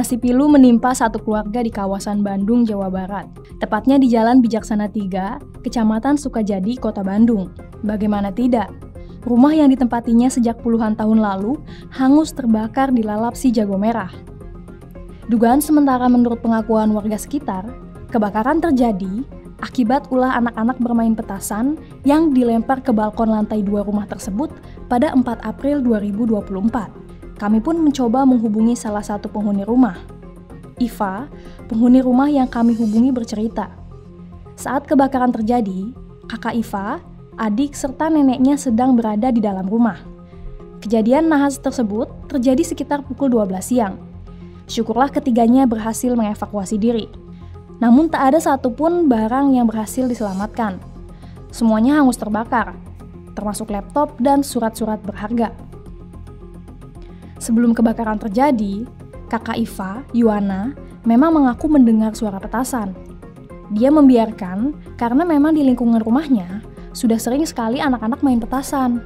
Nasib pilu menimpa satu keluarga di kawasan Bandung, Jawa Barat. Tepatnya di Jalan Bijaksana 3, Kecamatan Sukajadi, Kota Bandung. Bagaimana tidak? Rumah yang ditempatinya sejak puluhan tahun lalu hangus terbakar dilalap si jago merah. Dugaan sementara menurut pengakuan warga sekitar, kebakaran terjadi akibat ulah anak-anak bermain petasan yang dilempar ke balkon lantai 2 rumah tersebut pada 4 April 2024. Kami pun mencoba menghubungi salah satu penghuni rumah. Iva, penghuni rumah yang kami hubungi bercerita. Saat kebakaran terjadi, kakak Iva, adik serta neneknya sedang berada di dalam rumah. Kejadian nahas tersebut terjadi sekitar pukul 12 siang. Syukurlah ketiganya berhasil mengevakuasi diri. Namun tak ada satupun barang yang berhasil diselamatkan. Semuanya hangus terbakar, termasuk laptop dan surat-surat berharga. Sebelum kebakaran terjadi, kakak Iva, Yuana, memang mengaku mendengar suara petasan. Dia membiarkan karena memang di lingkungan rumahnya sudah sering sekali anak-anak main petasan.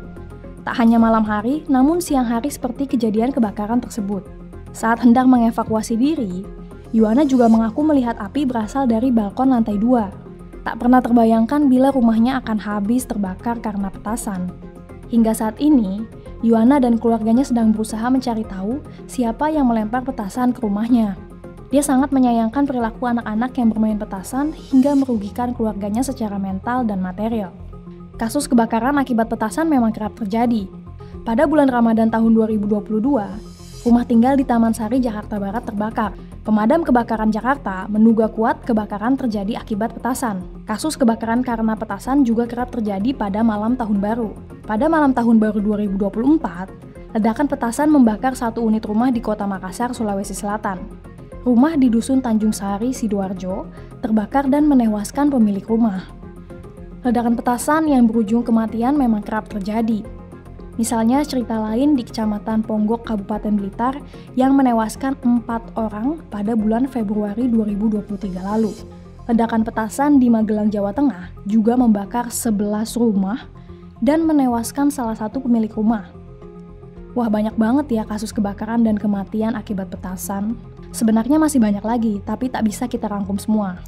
Tak hanya malam hari, namun siang hari seperti kejadian kebakaran tersebut. Saat hendak mengevakuasi diri, Yuana juga mengaku melihat api berasal dari balkon lantai 2. Tak pernah terbayangkan bila rumahnya akan habis terbakar karena petasan. Hingga saat ini, Yuana dan keluarganya sedang berusaha mencari tahu siapa yang melempar petasan ke rumahnya. Dia sangat menyayangkan perilaku anak-anak yang bermain petasan hingga merugikan keluarganya secara mental dan material. Kasus kebakaran akibat petasan memang kerap terjadi. Pada bulan Ramadan tahun 2022, rumah tinggal di Taman Sari, Jakarta Barat terbakar. Pemadam kebakaran Jakarta menduga kuat kebakaran terjadi akibat petasan. Kasus kebakaran karena petasan juga kerap terjadi pada malam tahun baru. Pada malam tahun baru 2024, ledakan petasan membakar satu unit rumah di Kota Makassar, Sulawesi Selatan. Rumah di Dusun Tanjung Sari, Sidoarjo, terbakar dan menewaskan pemilik rumah. Ledakan petasan yang berujung kematian memang kerap terjadi. Misalnya cerita lain di Kecamatan Ponggok, Kabupaten Blitar yang menewaskan 4 orang pada bulan Februari 2023 lalu. Ledakan petasan di Magelang, Jawa Tengah juga membakar 11 rumah dan menewaskan salah satu pemilik rumah. Wah, banyak banget ya kasus kebakaran dan kematian akibat petasan. Sebenarnya masih banyak lagi, tapi tak bisa kita rangkum semua.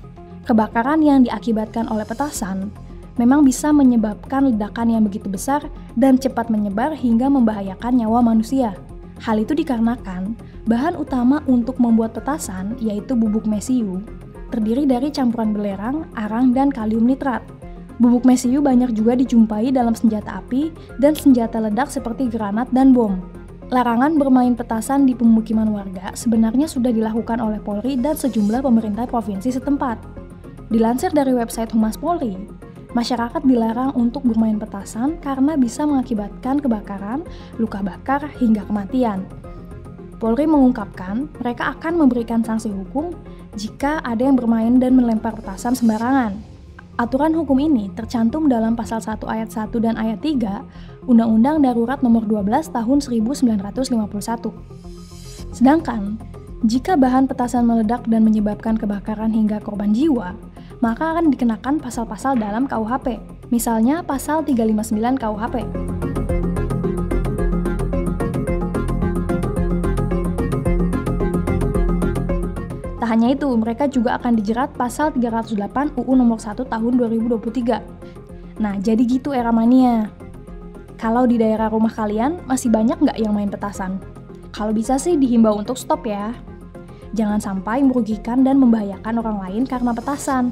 Kebakaran yang diakibatkan oleh petasan memang bisa menyebabkan ledakan yang begitu besar dan cepat menyebar hingga membahayakan nyawa manusia. Hal itu dikarenakan bahan utama untuk membuat petasan, yaitu bubuk mesiu, terdiri dari campuran belerang, arang, dan kalium nitrat. Bubuk mesiu banyak juga dijumpai dalam senjata api dan senjata ledak seperti granat dan bom. Larangan bermain petasan di pemukiman warga sebenarnya sudah dilakukan oleh Polri dan sejumlah pemerintah provinsi setempat. Dilansir dari website Humas Polri, masyarakat dilarang untuk bermain petasan karena bisa mengakibatkan kebakaran, luka bakar, hingga kematian. Polri mengungkapkan mereka akan memberikan sanksi hukum jika ada yang bermain dan melempar petasan sembarangan. Aturan hukum ini tercantum dalam Pasal 1 Ayat 1 dan Ayat 3 Undang-Undang Darurat Nomor 12 Tahun 1951. Sedangkan, jika bahan petasan meledak dan menyebabkan kebakaran hingga korban jiwa, maka akan dikenakan pasal-pasal dalam KUHP, misalnya pasal 359 KUHP. Tak hanya itu, mereka juga akan dijerat pasal 308 UU Nomor 1 Tahun 2023. Nah, jadi gitu era mania. Kalau di daerah rumah kalian, masih banyak nggak yang main petasan? Kalau bisa sih dihimbau untuk stop ya. Jangan sampai merugikan dan membahayakan orang lain karena petasan.